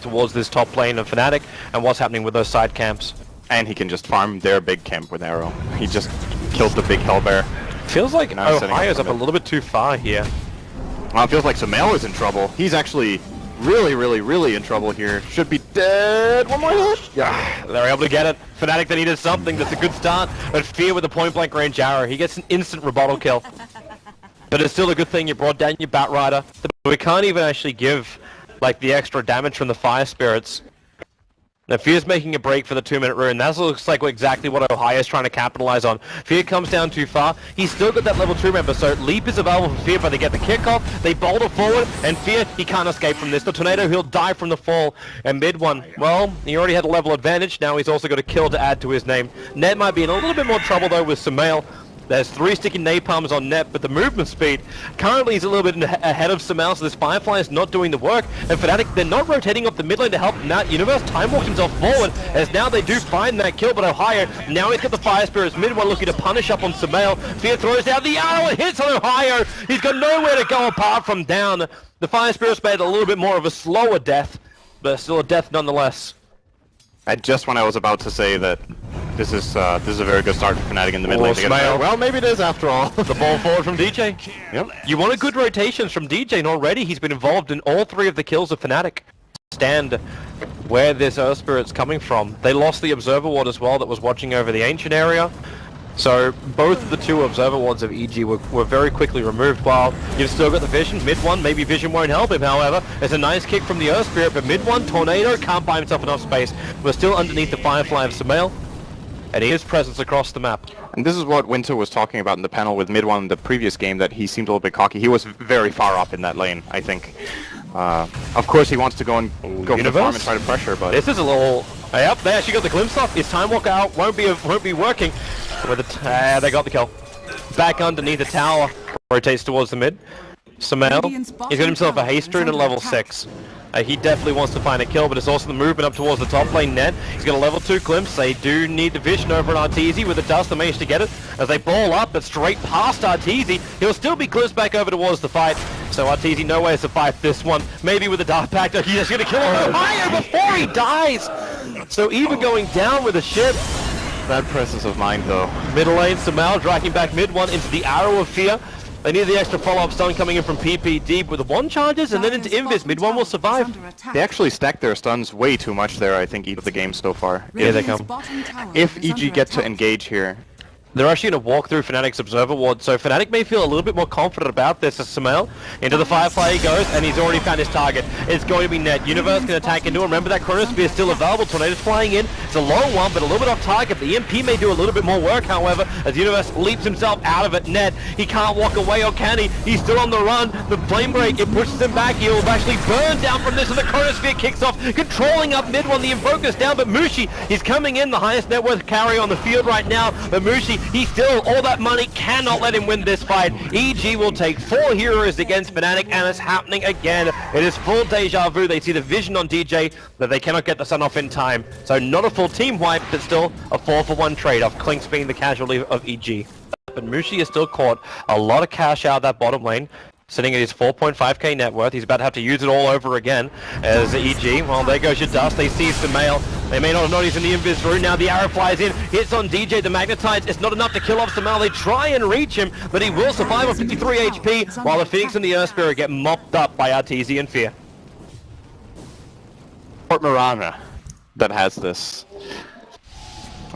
towards this top lane of Fnatic and what's happening with those side camps. And he can just farm their big camp with arrow. He just killed the big hellbear. Feels like Ohio's up a little bit too far here. Well, it feels like Sumail is in trouble. He's actually really in trouble here. Should be dead. One more hit. Yeah, they're able to get it. Fnatic, they needed something. That's a good start. But Fear with the point blank range arrow, he gets an instant rebuttal kill. But it's still a good thing you brought down your Bat Rider. We can't even actually give like the extra damage from the Fire Spirits. Now Fear's making a break for the 2-minute rune. That looks like exactly what Ohio's trying to capitalize on. Fear comes down too far. He's still got that level 2 member, so Leap is available for Fear, but they get the kickoff, they boulder forward, and Fear, he can't escape from this. The Tornado, he'll die from the fall. And mid one, well, he already had a level advantage, now he's also got a kill to add to his name. Net might be in a little bit more trouble though with Sumail. There's 3 sticky napalms on net, but the movement speed currently is a little bit ahead of Sumail, so this Firefly is not doing the work. And Fnatic, they're not rotating up the mid lane to help him out. Universe time walks himself forward, as now they do find that kill, but Ohio, now he's got the Fire Spirits mid one looking to punish up on Sumail. Fear throws down the arrow and hits on Ohio. He's got nowhere to go apart from down. The Fire Spirits made a little bit more of a slower death, but still a death nonetheless. And just when I was about to say that this is a very good start for Fnatic in the mid lane to get it. Well, maybe it is after all. The ball forward from DJ. Yep. You wanted good rotations from DJ, and already he's been involved in all 3 of the kills of Fnatic. Stand where this Earth Spirit's coming from. They lost the Observer Ward as well that was watching over the Ancient area. So both of the 2 Observer Wards of EG were very quickly removed, while you've still got the Vision. Mid one, maybe Vision won't help him, however. There's a nice kick from the Earth Spirit, but mid one, Tornado can't buy himself enough space. We're still underneath the Firefly of Sumail, and his presence across the map. And this is what Winter was talking about in the panel with mid one in the previous game, that he seemed a little bit cocky. He was very far up in that lane, I think. Of course he wants to go for the farm and try to pressure, but... This is a little... Yep, they actually got the glimpse off. His time walk out won't be working. With they got the kill. Back underneath the tower, rotates towards the mid. Sumail, he's got himself a haste rune at level 6. He definitely wants to find a kill, but it's also the movement up towards the top lane net. He's got a level 2 glimpse. They do need the vision over on Arteezy with the dust. They managed to get it as they ball up, but straight past Arteezy. He'll still be glimpsed back over towards the fight. So Arteezy nowhere to fight this one. Maybe with the Dark Pact, he's just going to kill him higher before he dies. So even going down with a ship. That presence of mind though. Middle lane, Sumail dragging back mid one into the Arrow of Fear. They need the extra follow-up stun coming in from PPD with the 1 charges and then into Invis. Mid one will survive. They actually stacked their stuns way too much there, I think, each of the game so far. Here they come. If EG get to engage here, they're actually going to walk through Fnatic's Observer Ward, so Fnatic may feel a little bit more confident about this as Sumail. Into the Firefly he goes, and he's already found his target. It's going to be Net. Universe can attack into him. Remember that Chronosphere is still available. Tornado's flying in. It's a long one, but a little bit off target. The EMP may do a little bit more work, however, as Universe leaps himself out of it. Net, he can't walk away, or can he? He's still on the run. The Flame Break, it pushes him back. He'll actually burn down from this, and the Chronosphere kicks off, controlling up mid one. The Invoker's down, but Mushi, he's coming in, the highest net worth carry on the field right now. But Mushi, he's still all that money cannot let him win this fight. EG will take 4 heroes against Fnatic, and it's happening again. It is full deja vu. They see the vision on DJ, but they cannot get the sun off in time. So not a full team wipe, but still a 4-for-1 trade-off. Clinks being the casualty of EG. But Mushi is still caught a lot of cash out of that bottom lane. Sitting at his 4.5k net worth. He's about to have to use it all over again as EG. Well, there goes your dust. They see Sumail. They may not have noticed in the Invis rune. Now the arrow flies in. Hits on DJ. The Magnetize. It's not enough to kill off Sumail. They try and reach him, but he will survive on 53 HP, while the Phoenix and the Earth Spirit get mopped up by Arteezy and Fear. Port Mirana that has this.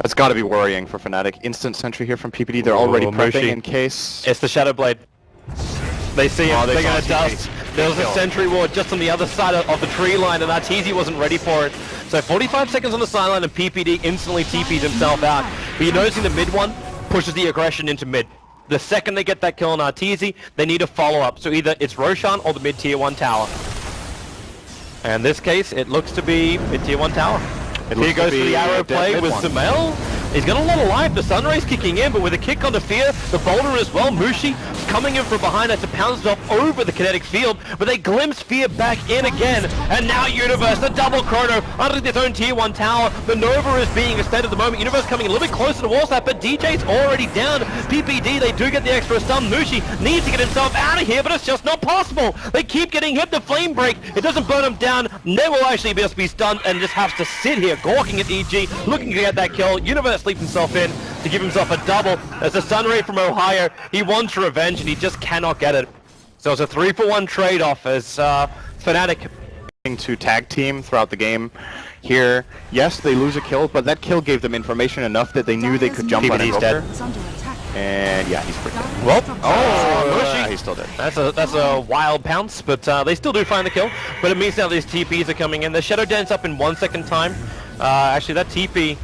It's got to be worrying for Fnatic. Instant sentry here from PPD. They're already prepping in case. It's the Shadow Blade. They see him, they're going to dust. There was a sentry ward just on the other side of the tree line, and Arteezy wasn't ready for it. So 45 seconds on the sideline, and PPD instantly TPs himself out. But you're noticing the mid one pushes the aggression into mid. The second they get that kill on Arteezy, they need a follow-up. So either it's Roshan or the mid tier 1 tower. And in this case, it looks to be mid tier 1 tower. Here goes for the arrow play with Sumail. He's got a lot of life. The Sunray's kicking in, but with a kick on the Fear, the boulder as well. Mushi coming in from behind as to pounce it off over the kinetic field, but they glimpse Fear back in again, and now Universe, the double chrono, underneath his own tier 1 tower. The Nova is being extended at the moment. Universe coming a little bit closer towards that, but DJ's already down. PPD, they do get the extra stun. Mushi needs to get himself out of here, but it's just not possible. They keep getting hit. The flame break, it doesn't burn him down. They will actually just be stunned and just has to sit here, gawking at EG, looking to get that kill. Universe sleeps himself in to give himself a double. As a Sunray from Ohio, he wants revenge and he just cannot get it. So it's a 3-for-1 trade-off as Fnatic to tag team throughout the game. Here, yes, they lose a kill, but that kill gave them information enough that they knew they could jump on PPD's dead. And yeah, he's pretty dead. Well, he's still dead. That's a wild pounce, but they still do find the kill. But it means now these TPs are coming in. The Shadow Dance up in 1 second time. Actually, that TP...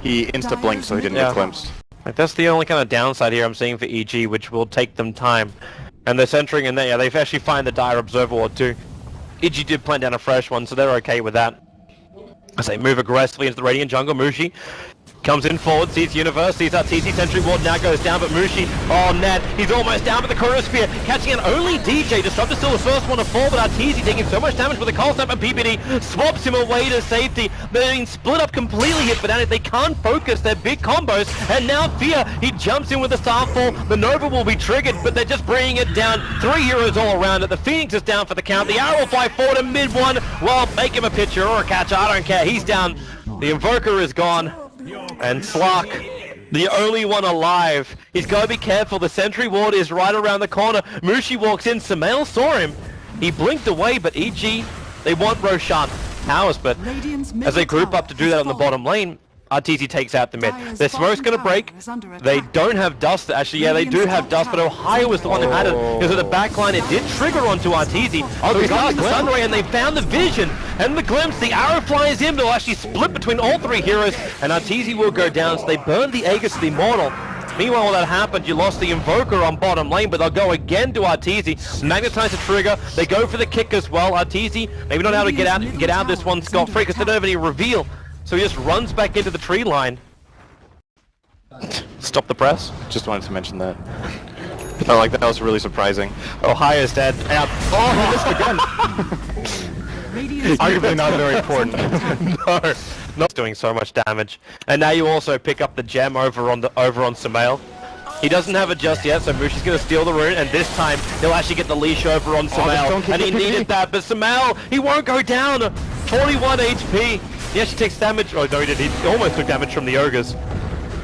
He insta-blinked, so he didn't get glimpsed. Like, that's the only kind of downside here I'm seeing for EG, which will take them time. And they're centering in there. Yeah, they've actually find the Dire Observer Ward too. EG did plant down a fresh one, so they're okay with that. As they move aggressively into the Radiant jungle, Mushi comes in forward, sees Universe, sees our TC Sentry Ward now goes down, but Mushi, oh net, he's almost down with the Chronosphere, catching an only DJ. Disruptor's still the first one to fall, but Arteezy taking so much damage with the Cold Snap, and PPD swaps him away to safety. They're being split up completely here for Fnatic. They can't focus their big combos, and now Fear, he jumps in with the Starfall. The Nova will be triggered, but they're just bringing it down. 3 heroes all around it. The Phoenix is down for the count. The Arrow will fly forward to mid one. Well, make him a pitcher or a catcher, I don't care. He's down. The Invoker is gone. And Slark, the only one alive. He's got to be careful. The Sentry Ward is right around the corner. Mushi walks in. Sumail saw him. He blinked away, but EG, they want Roshan powers, but as they group up to do that on the bottom lane, Arteezy takes out the mid. Their smoke's gonna break. They don't have dust. Actually, yeah, they do have dust, but Ohio was the one who had it. Because of the backline, it did trigger onto Arteezy. So he got the Sunray, and they found the vision and the glimpse. The arrow flies in. They'll actually split between all 3 heroes, and Arteezy will go down. So they burn the Aegis to the Immortal. Meanwhile, while that happened, you lost the Invoker on bottom lane, but they'll go again to Arteezy. Magnetize the trigger. They go for the kick as well. Arteezy, maybe not able to get out of this one scot-free because they don't have any reveal. So he just runs back into the tree line. Stop the press. Just wanted to mention that. I felt like that was really surprising. Ohio's dead. Out. Oh, he missed again! Arguably not very important. No, not doing so much damage. And now you also pick up the gem over on Sumail. He doesn't have it just yet, so Mushi's going to steal the rune, and this time he'll actually get the leash over on Sumail. And he needed that, but Sumail, he won't go down. 41 HP. He actually takes damage. Oh no, he did. He almost took damage from the ogres.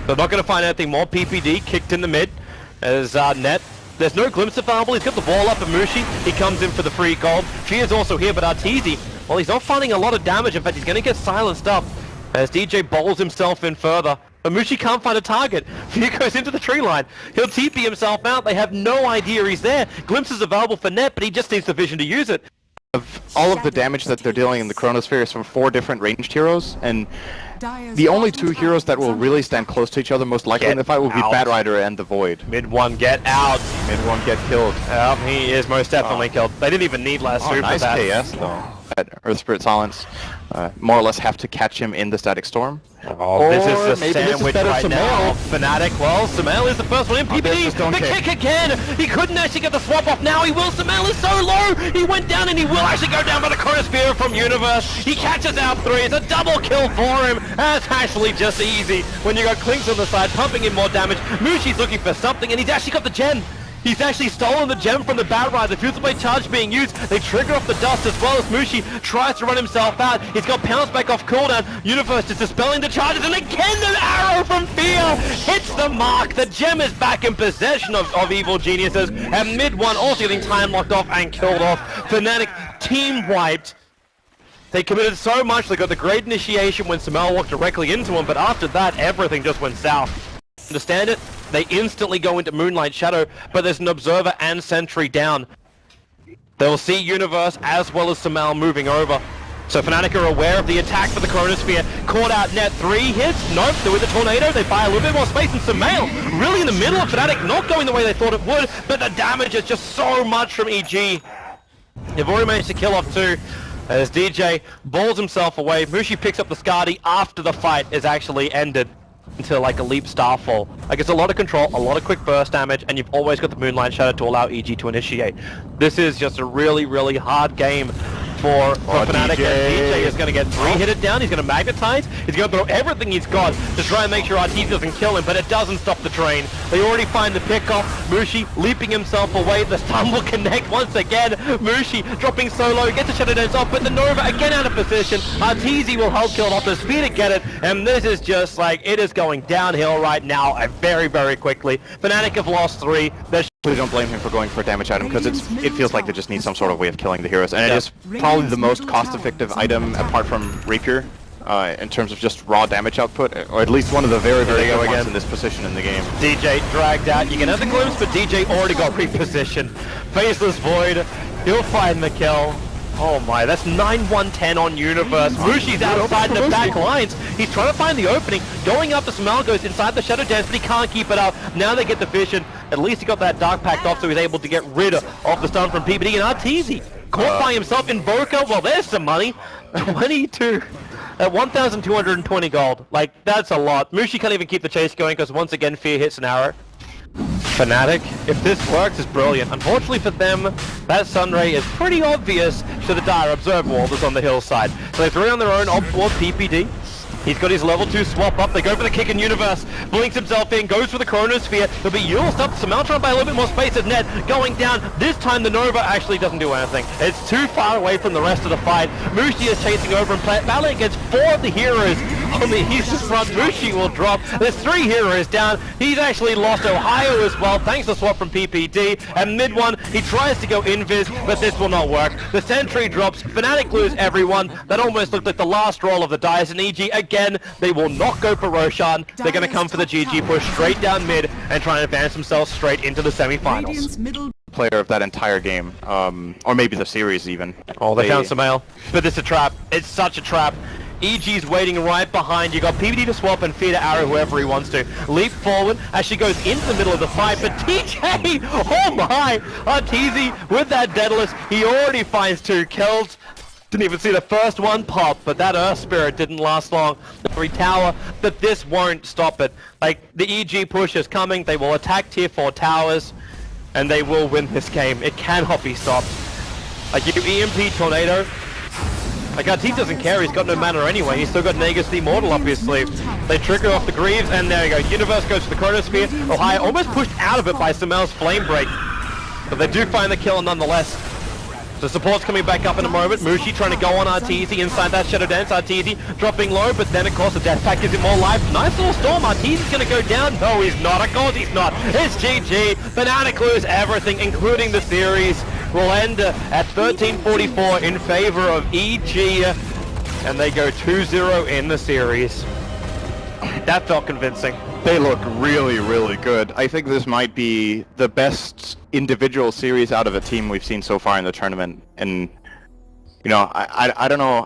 They're not going to find anything more. PPD kicked in the mid as net. There's no glimpse available. He's got the ball up at Mushi. He comes in for the free gold. Fear's also here, but Arteezy, well, he's not finding a lot of damage. In fact, he's going to get silenced up as DJ bowls himself in further. But Mushi can't find a target. Fear goes into the tree line. He'll TP himself out. They have no idea he's there. Glimpse is available for net, but he just needs the vision to use it. All of the damage that they're dealing in the Chronosphere is from 4 different ranged heroes, and the only 2 heroes that will really stand close to each other most likely in the fight will be Batrider and the Void. Mid one get out. Mid one get killed. He is most definitely killed. They didn't even need last super nice that. KS though. At Earth Spirit Silence, more or less have to catch him in the Static Storm. Oh, this is a sandwich right now. Fnatic, well, Sumail is the first one in. PPD, the kick again! He couldn't actually get the swap off now, he will. Sumail is so low! He went down and he will actually go down by the Chronosphere from Universe. He catches out 3, it's a double kill for him. That's actually just easy when you got Clinks on the side, pumping in more damage. Mushi's looking for something, and he's actually got the gem. He's actually stolen the gem from the Batrider. The Fusil Blade charge being used. They trigger off the dust as well as Mushi tries to run himself out. He's got pounce back off cooldown. Universe is dispelling the charges, and again the arrow from Fear hits the mark. The gem is back in possession of Evil Geniuses, and mid one also getting time locked off and killed off. Fnatic team wiped. They committed so much. They got the great initiation when Sumail walked directly into him, but after that, everything just went south. Understand it? They instantly go into Moonlight Shadow, but there's an Observer and Sentry down. They'll see Universe as well as Sumail moving over. So Fnatic are aware of the attack for the Chronosphere. Caught out net 3 hits. Nope, they're with the Tornado. They buy a little bit more space, and Sumail really in the middle of Fnatic, not going the way they thought it would, but the damage is just so much from EG. They've already managed to kill off 2. As DJ balls himself away. Mushi picks up the Skadi after the fight is actually ended. into like a Leap Starfall. Like it's a lot of control, a lot of quick burst damage, and you've always got the Moonlight Shadow to allow EG to initiate. This is just a really, really hard game for Fnatic. DJ is going to get 3-hitted down, he's going to magnetize, he's going to throw everything he's got to try and make sure RT doesn't kill him, but it doesn't stop the train. They already find the pickoff, Mushi leaping himself away, the stun will connect once again, Mushi dropping so low, gets the Shadow Dance off, but the Nova again out of position, Arteezy will help kill off the speed to get it, and this is just like, it is going downhill right now, very, very quickly. Fnatic have lost 3, they're Please don't blame him for going for a damage item, because it feels like they just need some sort of way of killing the heroes, and it is probably the most cost-effective item apart from Rapier in terms of just raw damage output, or at least one of the very, very good ones in this position in the game. DJ dragged out. You can have the glimpse, but DJ already got repositioned. Faceless Void, he'll find the kill. Oh my, that's 9-1-10 on Universe. Mushi's outside the back lines. He's trying to find the opening. Going up, the Smell goes inside the Shadow Dance, but he can't keep it up. Now they get the vision. At least he got that Dark Pact off, so he's able to get rid of the stun from PPD. And Arteezy, caught by himself, Invoker. Well, there's some money. 22 at 1,220 gold. Like, that's a lot. Mushi can't even keep the chase going, because once again, Fear hits an arrow. Fnatic, if this works, is brilliant. Unfortunately for them, that Sunray is pretty obvious to the dire observer wall that's on the hillside. So they throw it on their own up towards PPD. He's got his level 2 swap up, they go for the kick in Universe, blinks himself in, goes for the Chronosphere, there'll be Yule stopped, Samel trying to buy a little bit more space at net, going down, this time the Nova actually doesn't do anything, it's too far away from the rest of the fight, Mushi is chasing over and battling against 4 of the heroes on the eastern front, Mushi will drop, there's 3 heroes down, he's actually lost Ohio as well, thanks to swap from PPD, and mid one, he tries to go invis, but this will not work, the Sentry drops, Fnatic lose everyone, that almost looked like the last roll of the dice, and EG again, they will not go for Roshan. They're going to come for the GG push straight down mid and try and advance themselves straight into the semi-finals. Player of that entire game, or maybe the series even. Oh, they found Samael. But it's a trap. It's such a trap. EG's waiting right behind. You got PPD to swap and feed to arrow whoever he wants to. Leap forward as she goes into the middle of the fight. But TJ, oh my! Arteezy with that Daedalus, he already finds 2 kills. Didn't even see the first one pop, but that Earth Spirit didn't last long. Every tower, but this won't stop it. Like, the EG push is coming, they will attack tier 4 towers, and they will win this game. It cannot be stopped. Like, you EMP Tornado, like, Arteezy doesn't care, he's got no mana anyway, he's still got Nagus the Immortal up his sleeve. They trigger off the Greaves, and there you go. Universe goes to the Chronosphere. Ohio almost pushed out of it by Samel's Flame Break, but they do find the kill nonetheless. The support's coming back up in a moment. Mushi trying to go on Arteezy inside that Shadow Dance. Arteezy dropping low, but then of course the Death Pact gives him more life. Nice little storm. Arteezy's going to go down. No, he's not. Of course he's not. It's GG. Fnatic lose everything, including the series. Will end at 13:44 in favor of EG, and they go 2-0 in the series. That felt convincing. They look really, really good. I think this might be the best individual series out of a team we've seen so far in the tournament. And, you know, I don't know